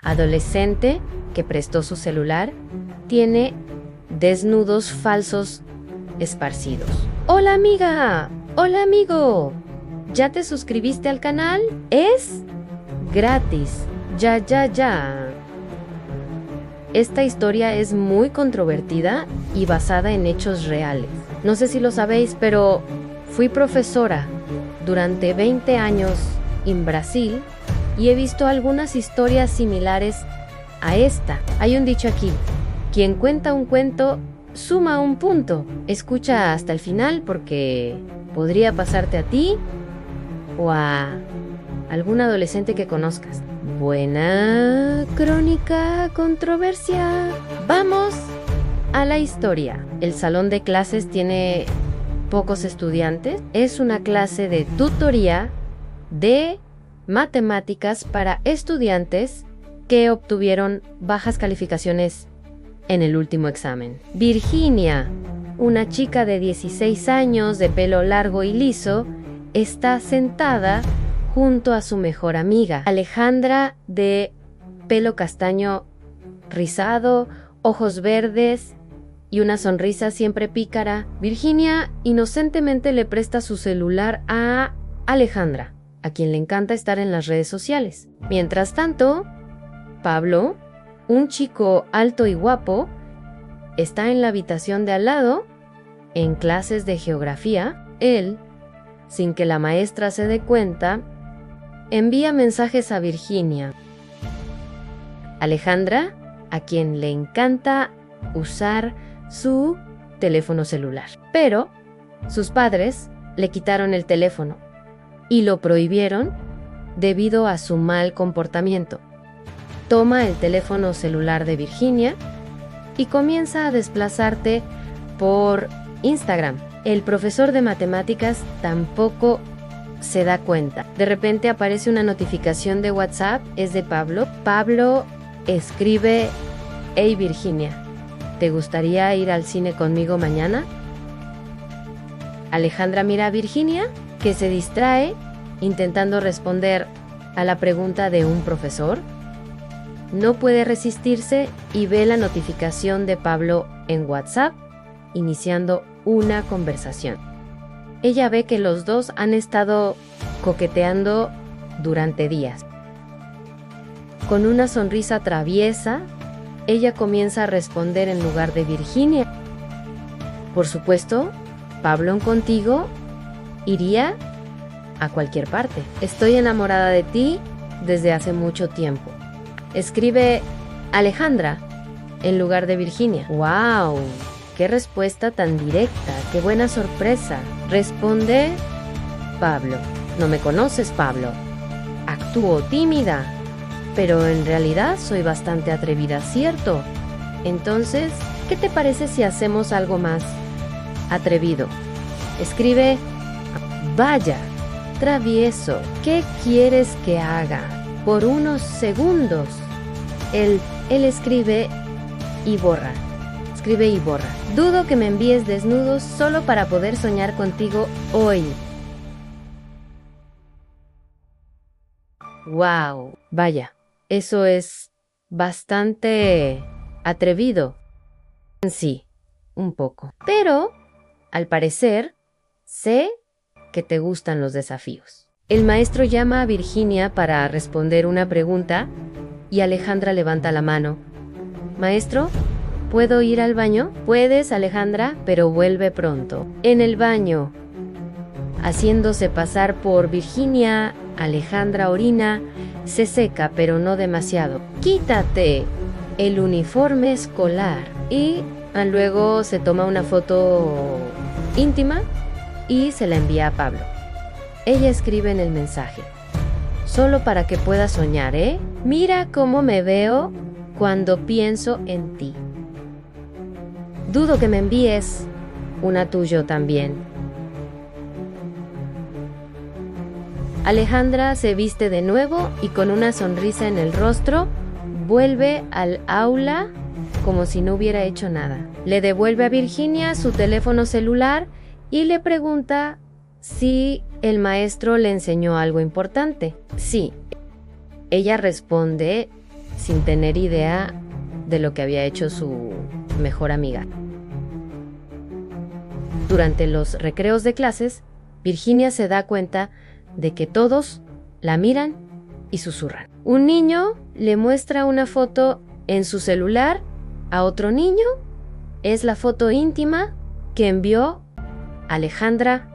Adolescente que prestó su celular tiene desnudos falsos esparcidos. ¡Hola amiga! ¡Hola amigo! ¿Ya te suscribiste al canal? Es gratis. Ya. Esta historia es muy controvertida y basada en hechos reales. No sé si lo sabéis, pero fui profesora durante 20 años en Brasil y he visto algunas historias similares a esta. Hay un dicho aquí: quien cuenta un cuento suma un punto. Escucha hasta el final porque podría pasarte a ti o a algún adolescente que conozcas. Buena crónica, controversia. Vamos a la historia. El salón de clases tiene pocos estudiantes. Es una clase de tutoría de matemáticas para estudiantes que obtuvieron bajas calificaciones en el último examen. Virginia, una chica de 16 años de pelo largo y liso, está sentada junto a su mejor amiga, Alejandra, de pelo castaño rizado, ojos verdes y una sonrisa siempre pícara. Virginia inocentemente le presta su celular a Alejandra, a quien le encanta estar en las redes sociales. Mientras tanto, Pablo, un chico alto y guapo, está en la habitación de al lado, en clases de geografía. Él, sin que la maestra se dé cuenta, envía mensajes a Virginia. Alejandra, a quien le encanta usar su teléfono celular. Pero sus padres le quitaron el teléfono y lo prohibieron debido a su mal comportamiento. Toma el teléfono celular de Virginia y comienza a desplazarte por Instagram. El profesor de matemáticas tampoco se da cuenta. De repente aparece una notificación de WhatsApp, es de Pablo. Pablo escribe: hey Virginia, ¿te gustaría ir al cine conmigo mañana? Alejandra mira a Virginia, que se distrae intentando responder a la pregunta de un profesor. No puede resistirse y ve la notificación de Pablo en WhatsApp, iniciando una conversación. Ella ve que los dos han estado coqueteando durante días. Con una sonrisa traviesa, ella comienza a responder en lugar de Virginia. Por supuesto, Pablo contigo iría a cualquier parte. Estoy enamorada de ti desde hace mucho tiempo. Escribe Alejandra en lugar de Virginia. ¡Wow! ¡Qué respuesta tan directa! ¡Qué buena sorpresa! Responde Pablo. No me conoces, Pablo. Actúo tímida, pero en realidad soy bastante atrevida, ¿cierto? Entonces, ¿qué te parece si hacemos algo más atrevido? Escribe: vaya, travieso, ¿qué quieres que haga? Por unos segundos. Él escribe y borra. Escribe y borra. Dudo que me envíes desnudos solo para poder soñar contigo hoy. ¡Wow! Vaya, eso es bastante atrevido. Sí, un poco. Pero, al parecer, sé que te gustan los desafíos. El maestro llama a Virginia para responder una pregunta y Alejandra levanta la mano. Maestro, ¿puedo ir al baño? Puedes, Alejandra, pero vuelve pronto. En el baño, haciéndose pasar por Virginia, Alejandra orina, se seca, pero no demasiado. Quítate el uniforme escolar. Y luego se toma una foto íntima y se la envía a Pablo. Ella escribe en el mensaje: solo para que puedas soñar, ¿eh? Mira cómo me veo cuando pienso en ti. Dudo que me envíes una tuyo también. Alejandra se viste de nuevo y con una sonrisa en el rostro vuelve al aula como si no hubiera hecho nada. Le devuelve a Virginia su teléfono celular y le pregunta si el maestro le enseñó algo importante. Sí. Ella responde sin tener idea de lo que había hecho su mejor amiga. Durante los recreos de clases, Virginia se da cuenta de que todos la miran y susurran. Un niño le muestra una foto en su celular a otro niño. Es la foto íntima que envió Alejandra.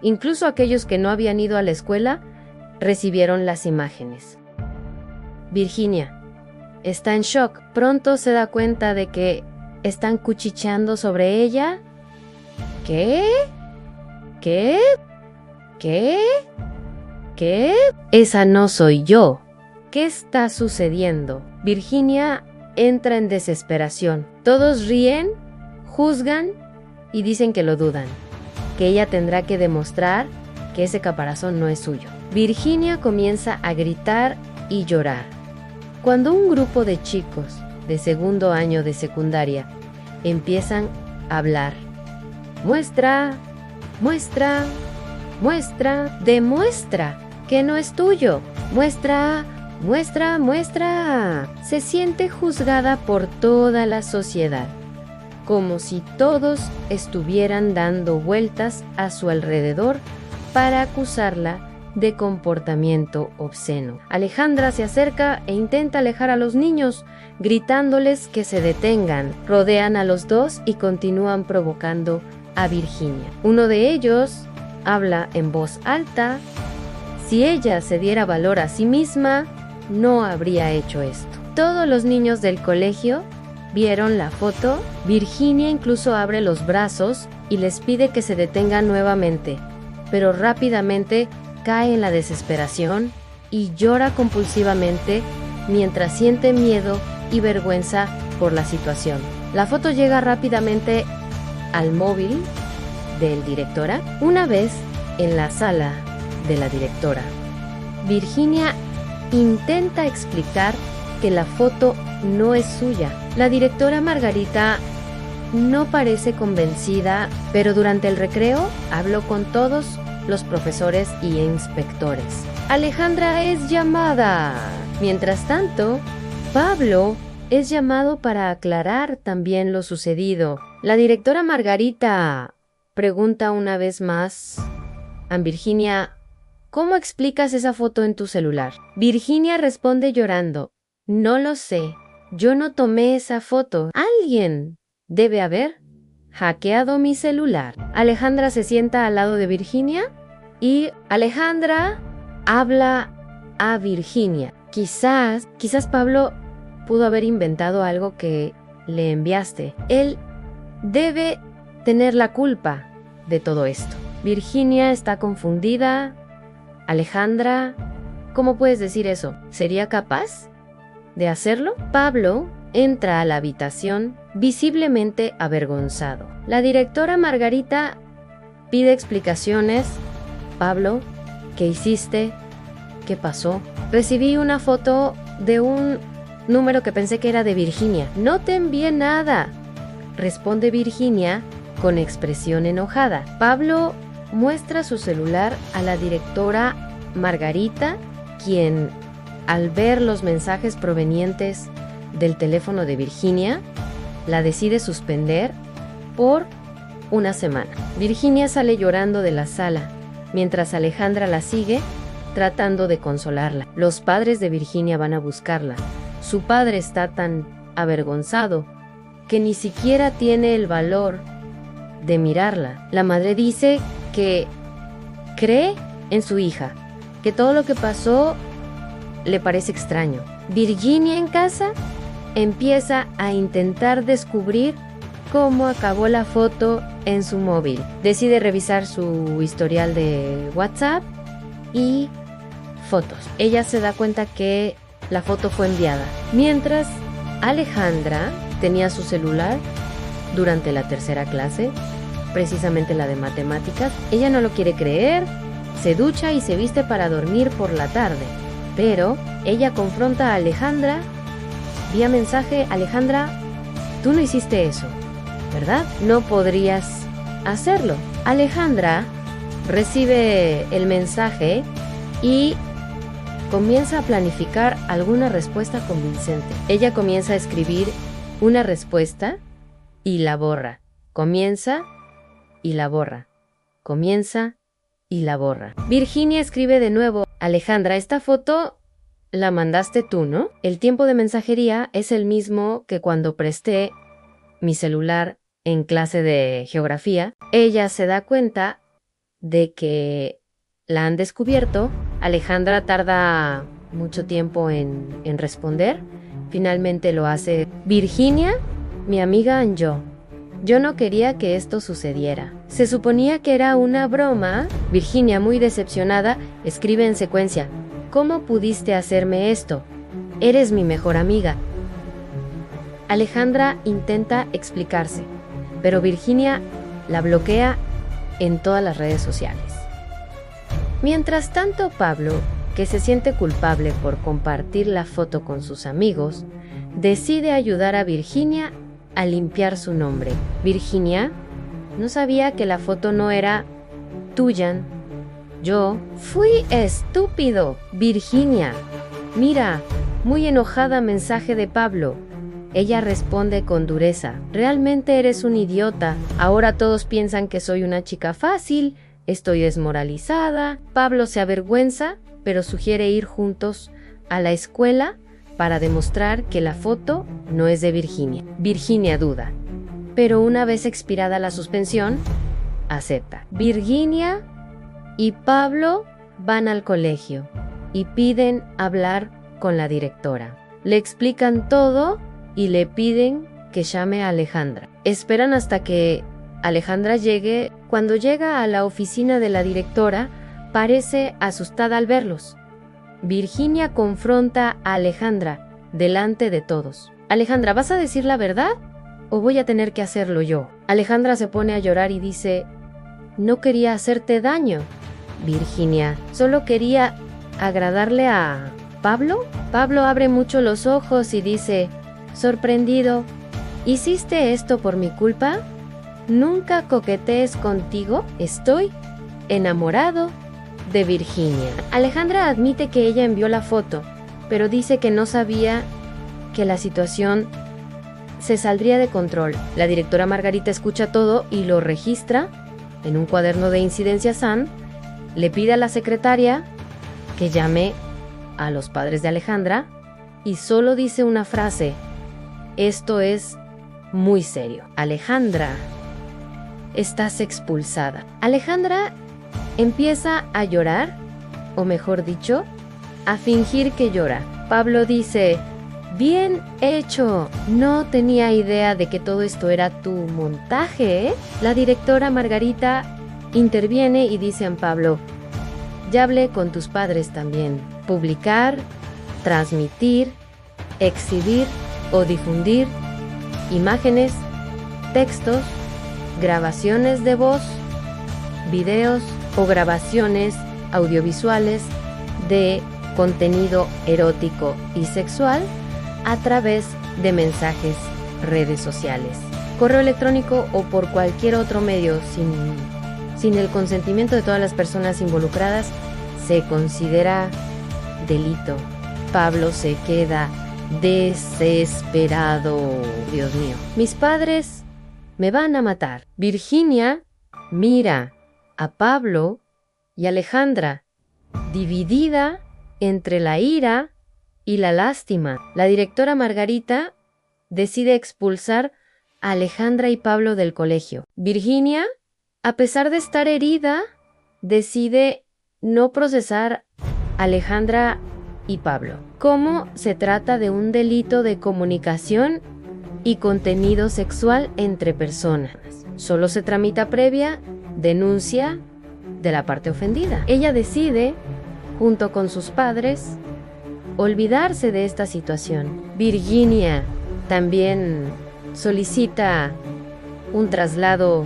Incluso aquellos que no habían ido a la escuela recibieron las imágenes. Virginia está en shock. Pronto se da cuenta de que están cuchicheando sobre ella. ¿Qué? ¿Qué? ¿Qué? ¿Qué? Esa no soy yo. ¿Qué está sucediendo? Virginia entra en desesperación. Todos ríen, juzgan y dicen que lo dudan, que ella tendrá que demostrar que ese caparazón no es suyo. Virginia comienza a gritar y llorar. Cuando un grupo de chicos de segundo año de secundaria empiezan a hablar, muestra, muestra, muestra, demuestra que no es tuyo, muestra, muestra, muestra. Se siente juzgada por toda la sociedad, como si todos estuvieran dando vueltas a su alrededor para acusarla de comportamiento obsceno. Alejandra se acerca e intenta alejar a los niños, gritándoles que se detengan. Rodean a los dos y continúan provocando a Virginia. Uno de ellos habla en voz alta. Si ella se diera valor a sí misma, no habría hecho esto. Todos los niños del colegio vieron la foto. Virginia incluso abre los brazos y les pide que se detengan nuevamente, pero rápidamente cae en la desesperación y llora compulsivamente mientras siente miedo y vergüenza por la situación. La foto llega rápidamente al móvil del directora. Una vez en la sala de la directora, Virginia intenta explicar que la foto no es suya. La directora Margarita no parece convencida, pero durante el recreo habló con todos los profesores y inspectores. Alejandra es llamada. Mientras tanto, Pablo es llamado para aclarar también lo sucedido. La directora Margarita pregunta una vez más a Virginia: ¿cómo explicas esa foto en tu celular? Virginia responde llorando: no lo sé, yo no tomé esa foto. Alguien debe haber hackeado mi celular. Alejandra se sienta al lado de Virginia y Alejandra habla a Virginia. Quizás Pablo pudo haber inventado algo que le enviaste. Él debe tener la culpa de todo esto. Virginia está confundida. Alejandra, ¿cómo puedes decir eso? ¿Sería capaz de hacerlo? Pablo entra a la habitación visiblemente avergonzado. La directora Margarita pide explicaciones. Pablo, ¿qué hiciste? ¿Qué pasó? Recibí una foto de un número que pensé que era de Virginia. No te envié nada, responde Virginia con expresión enojada. Pablo muestra su celular a la directora Margarita, quien, al ver los mensajes provenientes del teléfono de Virginia, la decide suspender por una semana. Virginia sale llorando de la sala, mientras Alejandra la sigue tratando de consolarla. Los padres de Virginia van a buscarla. Su padre está tan avergonzado que ni siquiera tiene el valor de mirarla. La madre dice que cree en su hija, que todo lo que pasó le parece extraño. Virginia en casa empieza a intentar descubrir cómo acabó la foto en su móvil. Decide revisar su historial de WhatsApp y fotos. Ella se da cuenta que la foto fue enviada. Mientras Alejandra tenía su celular durante la tercera clase, precisamente la de matemáticas, ella no lo quiere creer, se ducha y se viste para dormir por la tarde. Pero ella confronta a Alejandra vía mensaje: Alejandra, tú no hiciste eso, ¿verdad? No podrías hacerlo. Alejandra recibe el mensaje y comienza a planificar alguna respuesta convincente. Ella comienza a escribir una respuesta y la borra. Comienza y la borra. Comienza y la borra. Virginia escribe de nuevo: Alejandra, esta foto la mandaste tú, ¿no? El tiempo de mensajería es el mismo que cuando presté mi celular en clase de geografía. Ella se da cuenta de que la han descubierto. Alejandra tarda mucho tiempo en responder. Finalmente lo hace: Virginia, mi amiga y yo no quería que esto sucediera. Se suponía que era una broma. Virginia, muy decepcionada, escribe en secuencia: ¿Cómo pudiste hacerme esto? Eres mi mejor amiga. Alejandra intenta explicarse, pero Virginia la bloquea en todas las redes sociales. Mientras tanto, Pablo, que se siente culpable por compartir la foto con sus amigos, decide ayudar a Virginia a limpiar su nombre. Virginia no sabía que la foto no era tuya. Yo fui estúpido. Virginia, mira, muy enojada, mensaje de Pablo. Ella responde con dureza: realmente eres un idiota. Ahora todos piensan que soy una chica fácil. Estoy desmoralizada. Pablo se avergüenza, pero sugiere ir juntos a la escuela para demostrar que la foto no es de Virginia. Virginia duda, pero una vez expirada la suspensión, acepta. Virginia y Pablo van al colegio y piden hablar con la directora. Le explican todo y le piden que llame a Alejandra. Esperan hasta que Alejandra llegue. Cuando llega a la oficina de la directora, parece asustada al verlos. Virginia confronta a Alejandra delante de todos. Alejandra, ¿vas a decir la verdad o voy a tener que hacerlo yo? Alejandra se pone a llorar y dice: no quería hacerte daño, Virginia. Solo quería agradarle a Pablo. Pablo abre mucho los ojos y dice, sorprendido: ¿hiciste esto por mi culpa? Nunca coquetees contigo. Estoy enamorado de Virginia. Alejandra admite que ella envió la foto, pero dice que no sabía que la situación se saldría de control. La directora Margarita escucha todo y lo registra en un cuaderno de incidencias SAN. Le pide a la secretaria que llame a los padres de Alejandra y solo dice una frase: esto es muy serio. Alejandra, estás expulsada. Alejandra empieza a llorar, o mejor dicho, a fingir que llora. Pablo dice: bien hecho, no tenía idea de que todo esto era tu montaje, ¿eh? La directora Margarita interviene y dice a Pablo: ya hablé con tus padres también. Publicar, transmitir, exhibir o difundir imágenes, textos, grabaciones de voz, videos o grabaciones audiovisuales de contenido erótico y sexual a través de mensajes, redes sociales, correo electrónico o por cualquier otro medio sin el consentimiento de todas las personas involucradas, se considera delito. Pablo se queda desesperado. Dios mío, mis padres me van a matar. Virginia mira a Pablo y Alejandra, dividida entre la ira y la lástima. La directora Margarita decide expulsar a Alejandra y Pablo del colegio. Virginia, a pesar de estar herida, decide no procesar a Alejandra y Pablo, como se trata de un delito de comunicación y contenido sexual entre personas. Solo se tramita previa denuncia de la parte ofendida. Ella decide, junto con sus padres, olvidarse de esta situación. Virginia también solicita un traslado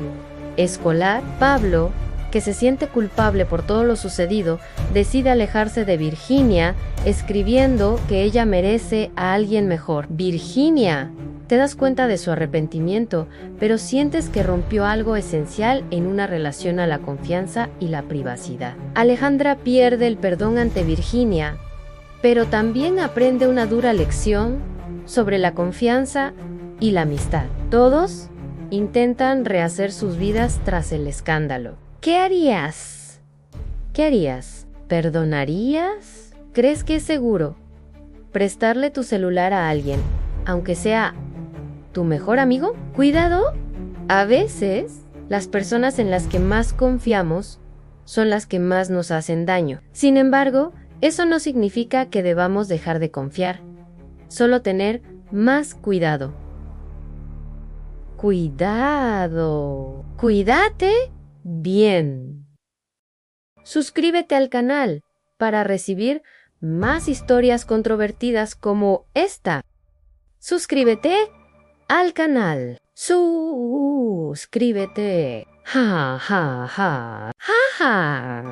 escolar. Pablo, que se siente culpable por todo lo sucedido, decide alejarse de Virginia, escribiendo que ella merece a alguien mejor. Virginia, te das cuenta de su arrepentimiento, pero sientes que rompió algo esencial en una relación a la confianza y la privacidad. Alejandra pierde el perdón ante Virginia pero también aprende una dura lección sobre la confianza y la amistad. Todos intentan rehacer sus vidas tras el escándalo. ¿Qué harías? ¿Qué harías? ¿Perdonarías? ¿Crees que es seguro prestarle tu celular a alguien, aunque sea tu mejor amigo? Cuidado, a veces las personas en las que más confiamos son las que más nos hacen daño. Sin embargo, eso no significa que debamos dejar de confiar, solo tener más cuidado. Cuidado. Cuídate bien. Suscríbete al canal para recibir más historias controvertidas como esta. Suscríbete al canal. Suscríbete. Ja, ja, ja. Ja, ja.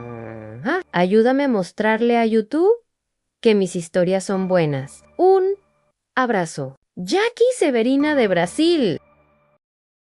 Ja. Ayúdame a mostrarle a YouTube que mis historias son buenas. Un abrazo. Jackie Severina de Brasil.